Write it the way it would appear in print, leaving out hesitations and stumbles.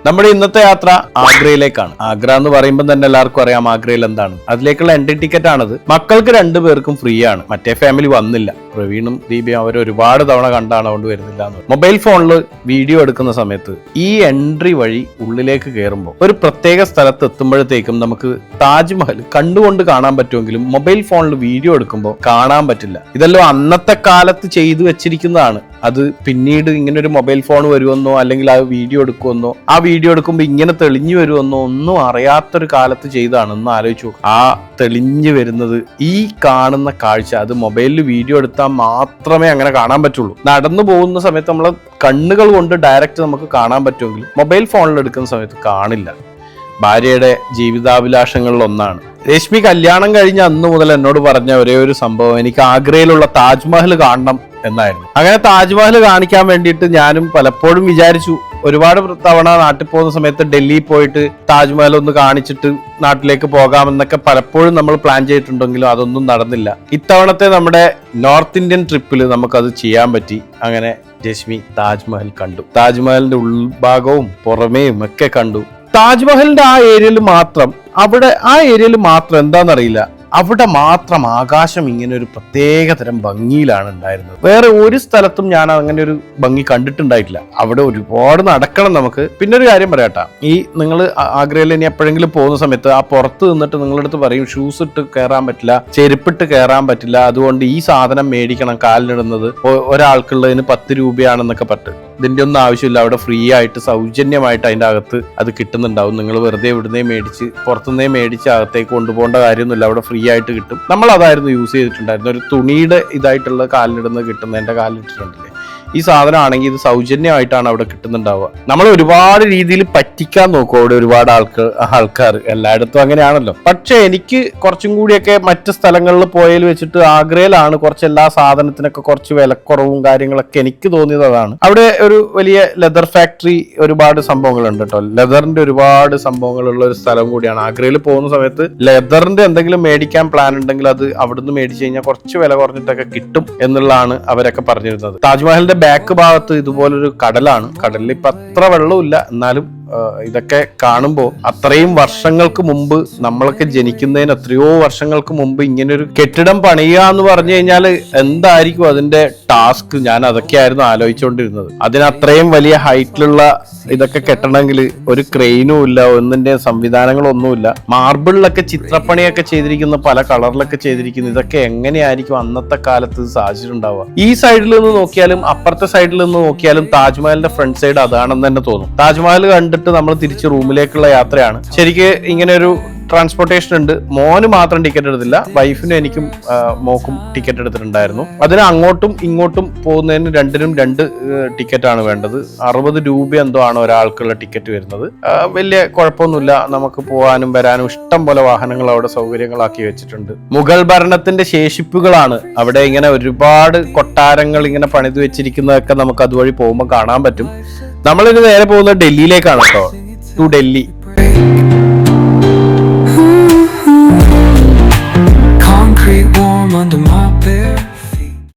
നമ്മുടെ ഇന്നത്തെ യാത്ര ആഗ്രയിലേക്കാണ്. ആഗ്ര എന്ന് പറയുമ്പോൾ തന്നെ എല്ലാവർക്കും അറിയാം ആഗ്രയിൽ എന്താണ്. അതിലേക്കുള്ള എൻട്രി ടിക്കറ്റ് ആണത്. മക്കൾക്ക് 2 പേർക്കും ഫ്രീ ആണ്. മറ്റേ ഫാമിലി വന്നില്ല. പ്രവീണും ദീപയും അവർ ഒരുപാട് തവണ കണ്ടാണ് അതുകൊണ്ട് വരുന്നില്ല എന്ന്. മൊബൈൽ ഫോണിൽ വീഡിയോ എടുക്കുന്ന സമയത്ത് ഈ എൻട്രി വഴി ഉള്ളിലേക്ക് കയറുമ്പോൾ ഒരു പ്രത്യേക സ്ഥലത്ത് എത്തുമ്പോഴത്തേക്കും നമുക്ക് താജ്മഹൽ കണ്ടുകൊണ്ട് കാണാൻ പറ്റുമെങ്കിലും മൊബൈൽ ഫോണിൽ വീഡിയോ എടുക്കുമ്പോൾ കാണാൻ പറ്റില്ല. ഇതെല്ലാം അന്നത്തെ കാലത്ത് ചെയ്തു വെച്ചിരിക്കുന്നതാണ്. അത് പിന്നീട് ഇങ്ങനെ ഒരു മൊബൈൽ ഫോൺ വരുമെന്നോ അല്ലെങ്കിൽ ആ വീഡിയോ എടുക്കുമെന്നോ ആ വീഡിയോ എടുക്കുമ്പോൾ ഇങ്ങനെ തെളിഞ്ഞു വരുമെന്നോ ഒന്നും അറിയാത്തൊരു കാലത്ത് ചെയ്താണ്. ഒന്ന് ആലോചിച്ചു. ആ തെളിഞ്ഞു വരുന്നത് ഈ കാണുന്ന കാഴ്ച അത് മൊബൈലിൽ വീഡിയോ എടുത്താൽ മാത്രമേ അങ്ങനെ കാണാൻ പറ്റുള്ളൂ. നടന്നു പോകുന്ന സമയത്ത് നമ്മളെ കണ്ണുകൾ കൊണ്ട് ഡയറക്റ്റ് നമുക്ക് കാണാൻ പറ്റുമെങ്കിൽ മൊബൈൽ ഫോണിൽ എടുക്കുന്ന സമയത്ത് കാണില്ല. ഭാര്യയുടെ ജീവിതാഭിലാഷങ്ങളിൽ ഒന്നാണ്. രശ്മി കല്യാണം കഴിഞ്ഞ അന്ന് മുതൽ എന്നോട് പറഞ്ഞ ഒരേ ഒരു സംഭവം എനിക്ക് ആഗ്രയിലുള്ള താജ്മഹൽ കാണണം എന്നായിരുന്നു. അങ്ങനെ താജ്മഹൽ കാണിക്കാൻ വേണ്ടിയിട്ട് ഞാനും പലപ്പോഴും വിചാരിച്ചു. ഒരുപാട് തവണ നാട്ടിൽ പോകുന്ന സമയത്ത് ഡൽഹിയിൽ പോയിട്ട് താജ്മഹൽ ഒന്ന് കാണിച്ചിട്ട് നാട്ടിലേക്ക് പോകാമെന്നൊക്കെ പലപ്പോഴും നമ്മൾ പ്ലാൻ ചെയ്തിട്ടുണ്ടെങ്കിലും അതൊന്നും നടന്നില്ല. ഇത്തവണത്തെ നമ്മുടെ നോർത്ത് ഇന്ത്യൻ ട്രിപ്പിൽ നമുക്കത് ചെയ്യാൻ പറ്റി. അങ്ങനെ രശ്മി താജ്മഹൽ കണ്ടു. താജ്മഹലിന്റെ ഉൾഭാഗവും പുറമേയും ഒക്കെ കണ്ടു. താജ്മഹലിന്റെ ആ ഏരിയയിൽ മാത്രം എന്താണെന്നറിയില്ല, അവിടെ മാത്രം ആകാശം ഇങ്ങനെ ഒരു പ്രത്യേക തരം ഭംഗിയിലാണ് ഉണ്ടായിരുന്നത്. വേറെ ഒരു സ്ഥലത്തും ഞാൻ അങ്ങനെ ഒരു ഭംഗി കണ്ടിട്ടുണ്ടായിട്ടില്ല. അവിടെ ഒരുപാട് നടക്കണം നമുക്ക്. പിന്നെ ഒരു കാര്യം പറയാട്ടാ, ഈ നിങ്ങൾ ആഗ്രയിൽ ഇനി എപ്പോഴെങ്കിലും പോകുന്ന സമയത്ത് ആ പുറത്ത് നിന്നിട്ട് നിങ്ങളുടെ അടുത്ത് പറയും ഷൂസ് ഇട്ട് കയറാൻ പറ്റില്ല, ചെരുപ്പിട്ട് കയറാൻ പറ്റില്ല, അതുകൊണ്ട് ഈ സാധനം മേടിക്കണം കാലിനിടുന്നത്, ഒരാൾക്കുള്ളതിന് 10 രൂപയാണെന്നൊക്കെ പറഞ്ഞിട്ട്. ഇതിന്റെ ഒന്നും ആവശ്യമില്ല. അവിടെ ഫ്രീ ആയിട്ട് സൗജന്യമായിട്ട് അതിന്റെ അകത്ത് അത് കിട്ടുന്നുണ്ടാവും. നിങ്ങൾ വെറുതെ ഇവിടുന്നേ മേടിച്ച് പുറത്തുനിന്നേ മേടിച്ച് അകത്തേക്ക് കൊണ്ടുപോകേണ്ട കാര്യമൊന്നുമില്ല. അവിടെ ഫ്രീ ആയിട്ട് കിട്ടും. നമ്മൾ അതായിരുന്നു യൂസ് ചെയ്തിട്ടുണ്ടായിരുന്നു. ഒരു തുണിയുടെ ഇതായിട്ടുള്ള കാലിലിടുന്നത് കിട്ടുന്നത്. എന്റെ കാലിലിട്ടിട്ടുണ്ടല്ലേ. ഈ സാധനം ആണെങ്കിൽ ഇത് സൗജന്യമായിട്ടാണ് അവിടെ കിട്ടുന്നുണ്ടാവുക. നമ്മൾ ഒരുപാട് രീതിയിൽ പറ്റിക്കാൻ നോക്കും അവിടെ ഒരുപാട് ആൾക്കാർ. എല്ലായിടത്തും അങ്ങനെയാണല്ലോ. പക്ഷെ എനിക്ക് കുറച്ചും കൂടിയൊക്കെ മറ്റ് സ്ഥലങ്ങളിൽ പോയതിൽ വെച്ചിട്ട് ആഗ്രയിലാണ് കുറച്ച് എല്ലാ സാധനത്തിനൊക്കെ കുറച്ച് വിലക്കുറവും കാര്യങ്ങളൊക്കെ എനിക്ക് തോന്നിയത് അതാണ്. അവിടെ ഒരു വലിയ ലെതർ ഫാക്ടറി ഒരുപാട് സംഭവങ്ങളുണ്ട് കേട്ടോ. ലെതറിന്റെ ഒരുപാട് സംഭവങ്ങളുള്ള ഒരു സ്ഥലം കൂടിയാണ്. ആഗ്രയിൽ പോകുന്ന സമയത്ത് ലെതറിന്റെ എന്തെങ്കിലും മേടിക്കാൻ പ്ലാൻ ഉണ്ടെങ്കിൽ അത് അവിടുന്ന് മേടിച്ചു കഴിഞ്ഞാൽ കുറച്ച് വില കുറഞ്ഞിട്ടൊക്കെ കിട്ടും എന്നുള്ളതാണ് അവരൊക്കെ പറഞ്ഞിരുന്നത്. താജ്മഹലിന്റെ ബാക്ക് ഭാഗത്ത് ഇതുപോലൊരു കടലാണ്. കടലിൽ ഇപ്പൊ അത്ര വെള്ളമില്ല, എന്നാലും ഇതൊക്കെ കാണുമ്പോൾ അത്രയും വർഷങ്ങൾക്ക് മുമ്പ്, നമ്മളൊക്കെ ജനിക്കുന്നതിന് എത്രയോ വർഷങ്ങൾക്ക് മുമ്പ് ഇങ്ങനൊരു കെട്ടിടം പണിയുക എന്ന് പറഞ്ഞു കഴിഞ്ഞാൽ എന്തായിരിക്കും അതിന്റെ ടാസ്ക്. ഞാൻ അതൊക്കെയായിരുന്നു ആലോചിച്ചുകൊണ്ടിരുന്നത്. അതിന് അത്രയും വലിയ ഹൈറ്റിലുള്ള ഇതൊക്കെ കെട്ടണമെങ്കിൽ ഒരു ക്രെയിനും ഇല്ല, ഒന്നിന്റെ സംവിധാനങ്ങളൊന്നുമില്ല. മാർബിളിലൊക്കെ ചിത്രപ്പണിയൊക്കെ ചെയ്തിരിക്കുന്ന, പല കളറിലൊക്കെ ചെയ്തിരിക്കുന്ന, ഇതൊക്കെ എങ്ങനെയായിരിക്കും അന്നത്തെ കാലത്ത് സാധിച്ചിട്ടുണ്ടാവുക. ഈ സൈഡിൽ നിന്ന് നോക്കിയാലും അപ്പുറത്തെ സൈഡിൽ നിന്ന് നോക്കിയാലും താജ്മഹലിന്റെ ഫ്രണ്ട് സൈഡ് അതാണെന്ന് തന്നെ തോന്നും. താജ്മഹൽ കണ്ടിട്ട് നമ്മൾ തിരിച്ച് റൂമിലേക്കുള്ള യാത്രയാണ്. ശരിക്ക് ഇങ്ങനെ ഒരു ട്രാൻസ്പോർട്ടേഷൻ ഉണ്ട്. മോന് മാത്രം ടിക്കറ്റ് എടുത്തില്ല, വൈഫിനും എനിക്കും മോക്കും ടിക്കറ്റ് എടുത്തിട്ടുണ്ടായിരുന്നു. അതിന് അങ്ങോട്ടും ഇങ്ങോട്ടും പോകുന്നതിന് രണ്ടിനും 2 ടിക്കറ്റാണ് വേണ്ടത്. 60 രൂപ എന്തോ ആണ് ഒരാൾക്കുള്ള ടിക്കറ്റ് വരുന്നത്. വലിയ കുഴപ്പമൊന്നുമില്ല. നമുക്ക് പോകാനും വരാനും ഇഷ്ടം പോലെ വാഹനങ്ങൾ അവിടെ സൗകര്യങ്ങളാക്കി വെച്ചിട്ടുണ്ട്. മുഗൾ ഭരണത്തിന്റെ ശേഷിപ്പുകളാണ് അവിടെ. ഇങ്ങനെ ഒരുപാട് കൊട്ടാരങ്ങൾ ഇങ്ങനെ പണിത് വെച്ചിരിക്കുന്നതൊക്കെ നമുക്ക് അതുവഴി പോകുമ്പോൾ കാണാൻ പറ്റും. നമ്മളിത് നേരെ പോകുന്നത് ഡൽഹിയിലേക്കാണ് കേട്ടോ. ടു ഡൽഹി. Warm under